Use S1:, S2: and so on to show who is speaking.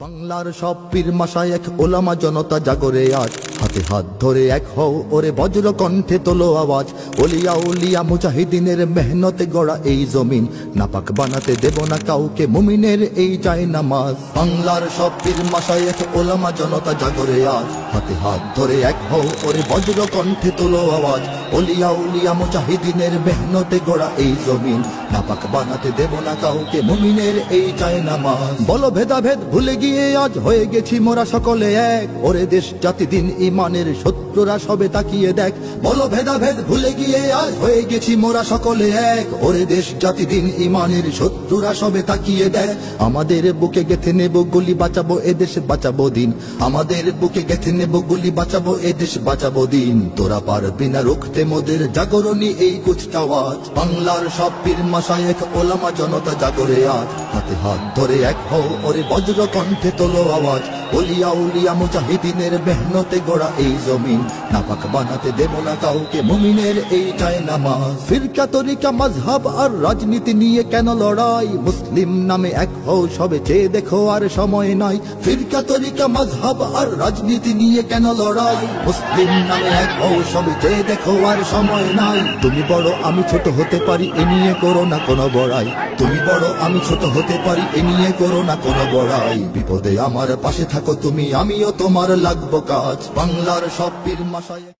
S1: বাংলার সব পীর মাশায়েখ ওলামা জনতা জাগরে আজ, হাতে হাত ধরে এক হও ওরে বজ্র কণ্ঠে তোলো আওয়াজ। ওলিয়া উলিয়া মুজাহিদিনের মেহনতে গড়া এই জমিন, নাপাক বানাতে দেব না কাউকে মুমিনের এই চাই নামাজ। বাংলার সব পীর মাশায়েখ ওলামা জনতা জাগরে আজ, হাতে হাত ধরে এক হও ওরে বজ্র কণ্ঠে তোলো আওয়াজ। ওলিয়া উলিয়া মুজাহিদিনের মেহনতে গড়া এই জমিন, নাপাক বানাতে দেব না কাউকে মুমিনের এই চাই নামাজ। বলো ভেদাভেদ ভুলে গিয়ে আজ হয়ে গেছি মোরা সকলে এক, ওরে দেশ জাতি দিন ইমানের শত্রুরা সবে তাকিয়ে দেখ। বলো ভেদাভেদ ভুলে গিয়ে আজ হয়ে গেছি মোরা সকলে এক, ওরে দেশ জাতি দিন ইমানের শত্রুরা সবে তাকিয়ে দেখ। আমাদের বুকে গেথে নেব গুলি, বাঁচাবো এদেশ বাঁচাবো দিন। আমাদের বুকে গেথে নেব গুলি, বাঁচাবো এদেশ বাঁচাবো দিন। তোরা পারবি না রুখতে মোদের জাগরণী এই কুচকাওয়াজ। বাংলার সব পীর মাশায়েখ ওলামা জনতা জাগরে আজ, হাতে হাত ধরে এক হও ওরে বজ্র কণ্ঠে তোলো আওয়াজ। ওলিয়া উলিয়া মুজাহিদিনের মেহনতে গড়া এই জমিন, নাপাক বানাতে দেব না কাউকে মুমিনের এই চাই নামাজ। ফিরকা তরিকা মাযহাব আর রাজনীতি নিয়ে কেন লড়াই, মুসলিম নামে এক হও সবে চেয়ে দেখো আর সময় নাই। ফিরকা তরিকা মাযহাব আর রাজনীতি নিয়ে কেন লড়াই, মুসলিম নামে এক হও সবে চেয়ে দেখো আর সময় নাই। তুমি বড় আমি ছোট হতে পারি এ নিয়ে করো না কোনো বড়াই, তুমি বড় আমি ছোট হতে পারি এ নিয়ে করো না কোনো বড়াই। বিপদে আমার পাশে থাকো তুমি, আমিও তোমার লাগবো কাজ। বাংলার সব পীর মাশায়েখ